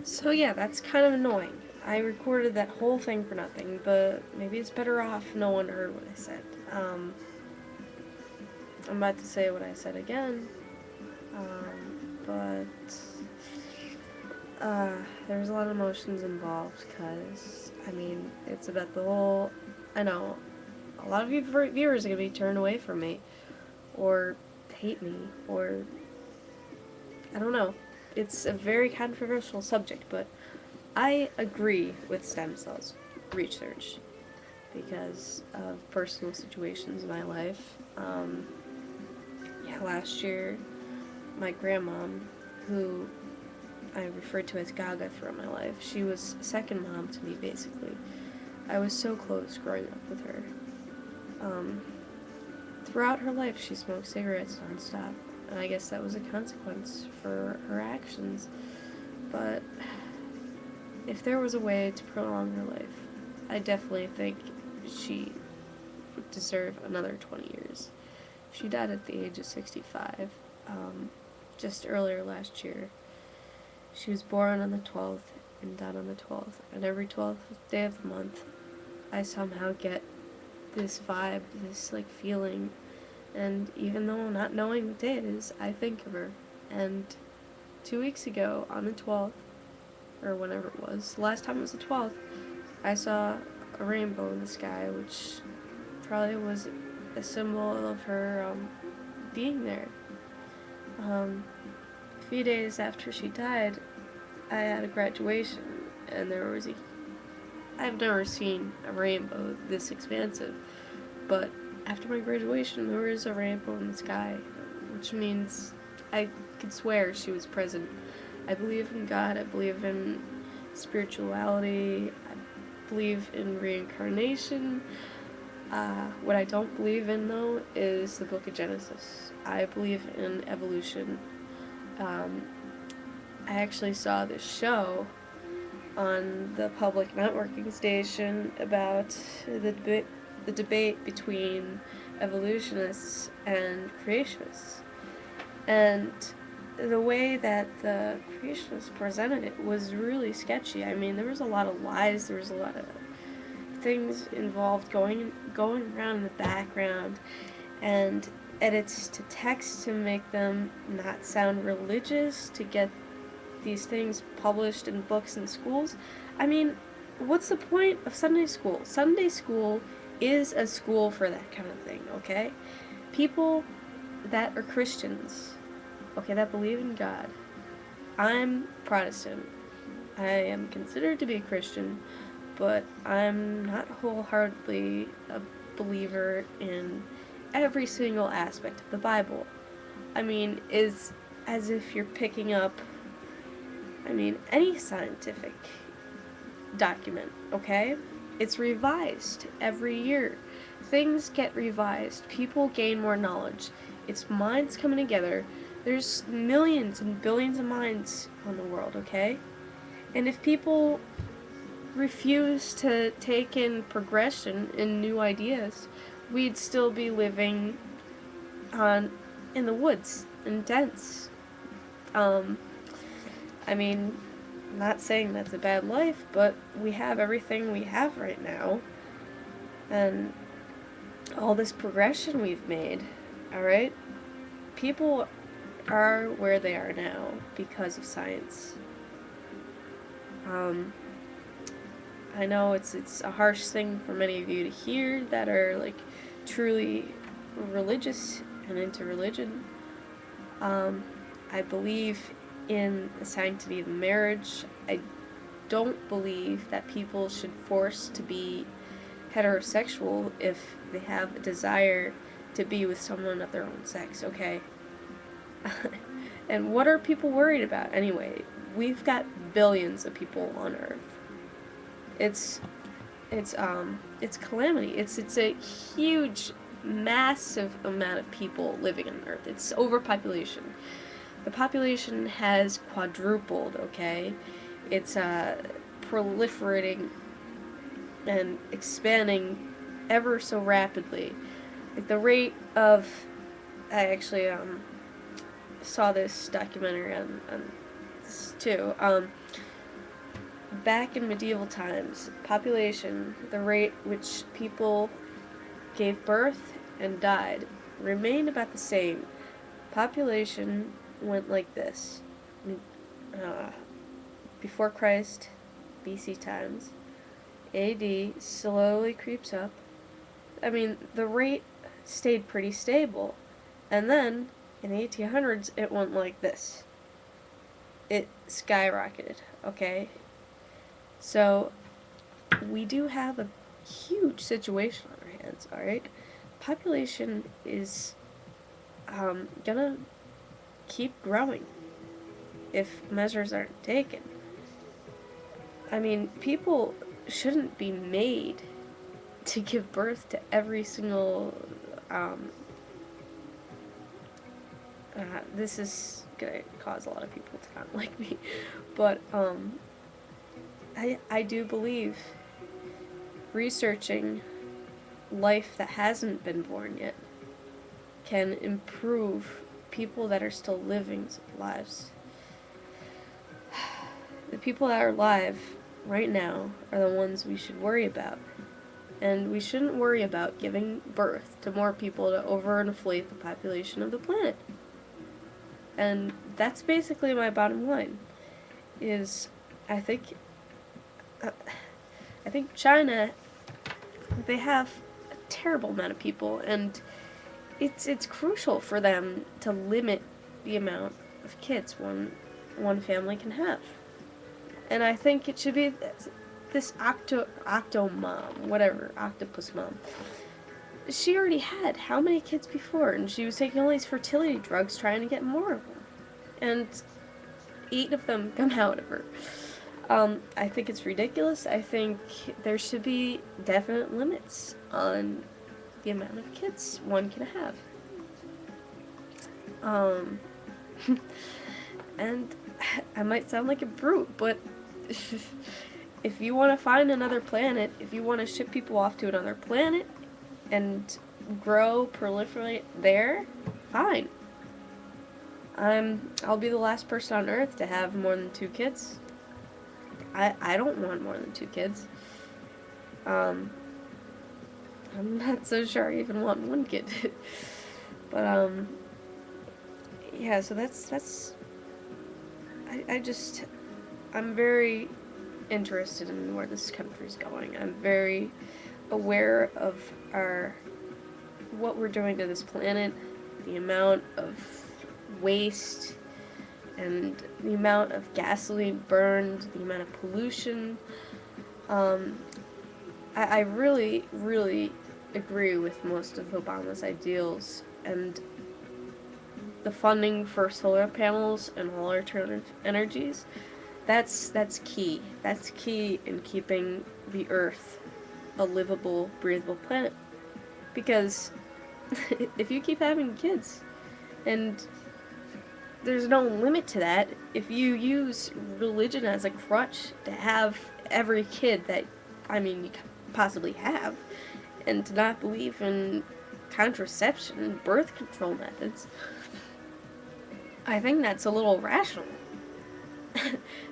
So yeah, that's kind of annoying. I recorded that whole thing for nothing, but maybe it's better off no one heard what I said. I'm about to say what I said again, but there's a lot of emotions involved because, I mean, it's about the whole. I know a lot of you viewers are going to be turned away from me, or hate me, or I don't know. It's a very controversial subject, but I agree with stem cells research because of personal situations in my life. Yeah, last year, my grandmom, who I referred to as Gaga throughout my life, she was second mom to me, basically. I was so close growing up with her. Um, Throughout her life, she smoked cigarettes nonstop, and I guess that was a consequence for her actions. But if there was a way to prolong her life, I definitely think she would deserve another 20 years. She died at the age of 65, just earlier last year. She was born on the 12th and died on the 12th, and every 12th day of the month, I somehow get this vibe, this like feeling, and even though not knowing what day it is, I think of her. And 2 weeks ago, on the 12th, or whenever it was, last time it was the 12th, I saw a rainbow in the sky, which probably was a symbol of her being there. A few days after she died, I had a graduation, and there was a. I've never seen a rainbow this expansive, but after my graduation, there was a rainbow in the sky, which means I could swear she was present. I believe in God, I believe in spirituality, I believe in reincarnation. What I don't believe in, though, is the book of Genesis. I believe in evolution. Um, I actually saw this show on the public networking station about the debate between evolutionists and creationists. And the way that the creationists presented it was really sketchy. I mean, there was a lot of lies, there was a lot of things involved going around in the background, and edits to text to make them not sound religious, to get these things published in books in schools. I mean, what's the point of Sunday school? Sunday school is a school for that kind of thing, okay? People that are Christians, okay, that believe in God. I'm Protestant. I am considered to be a Christian, but I'm not wholeheartedly a believer in every single aspect of the Bible. I mean, is as if you're picking up, any scientific document, okay? It's revised every year. Things get revised. People gain more knowledge. It's minds coming together. There's millions and billions of minds on the world, okay? And if people refuse to take in progression and new ideas, we'd still be living on in the woods in tents. Um, I mean, not saying that's a bad life, but we have everything we have right now, and all this progression we've made. All right, people are where they are now because of science. Um, I know it's a harsh thing for many of you to hear that are like truly religious and into religion. I believe in the sanctity of marriage. I don't believe that people should force to be heterosexual if they have a desire to be with someone of their own sex, okay? And what are people worried about anyway? We've got billions of people on Earth. It's it's calamity. It's a huge, massive amount of people living on Earth. It's overpopulation. The population has quadrupled, okay? It's proliferating and expanding ever so rapidly. Like the rate of, I actually saw this documentary on this too. back in medieval times, population, the rate which people gave birth and died, remained about the same. Population went like this. Before Christ, BC times. AD slowly creeps up. I mean, the rate stayed pretty stable. And then, in the 1800s, it went like this. It skyrocketed, okay? So, we do have a huge situation on our hands, alright? Population is gonna keep growing if measures aren't taken. I mean, people shouldn't be made to give birth to every single, this is gonna cause a lot of people to not like me, but, I do believe researching life that hasn't been born yet can improve people that are still living lives. The people that are alive right now are the ones we should worry about. And we shouldn't worry about giving birth to more people to overinflate the population of the planet. And that's basically my bottom line, is I think China, they have a terrible amount of people, and it's crucial for them to limit the amount of kids one family can have. And I think it should be this octo mom, whatever, octopus mom. She already had how many kids before, and she was taking all these fertility drugs trying to get more of them. And 8 of them come out of her. I think it's ridiculous. I think there should be definite limits on the amount of kids one can have. And I might sound like a brute, but if you want to find another planet, if you want to ship people off to another planet and grow, proliferate there, fine. I'll be the last person on Earth to have more than 2 kids. I don't want more than 2 kids. I'm not so sure I even want 1 kid. But, yeah, so that's I'm very interested in where this country's going. I'm very aware of what we're doing to this planet, the amount of waste, and the amount of gasoline burned, the amount of pollution. I really, really agree with most of Obama's ideals, and the funding for solar panels and all alternative energies, that's key. That's key in keeping the Earth a livable, breathable planet. Because if you keep having kids, and there's no limit to that, if you use religion as a crutch to have every kid that, you can possibly have, and to not believe in contraception and birth control methods, I think that's a little irrational.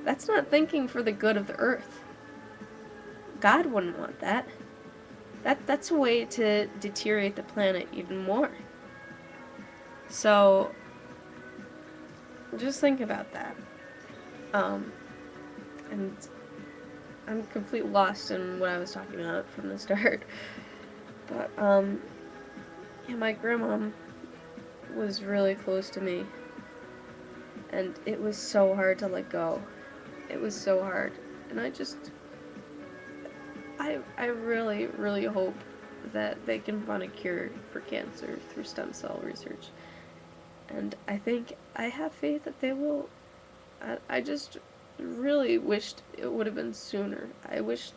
That's not thinking for the good of the Earth. God wouldn't want that. That's a way to deteriorate the planet even more. So, just think about that. And I'm completely lost in what I was talking about from the start. But, yeah, my grandma was really close to me. And it was so hard to let go. It was so hard. And I really, really hope that they can find a cure for cancer through stem cell research. And I have faith that they will. I just really wished it would have been sooner. I wish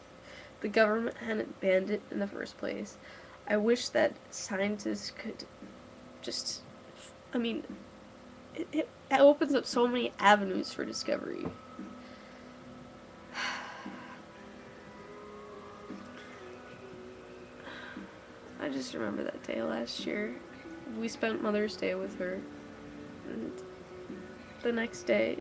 the government hadn't banned it in the first place. I wish that scientists could just, it opens up so many avenues for discovery. I just remember that day last year. We spent Mother's Day with her, and the next day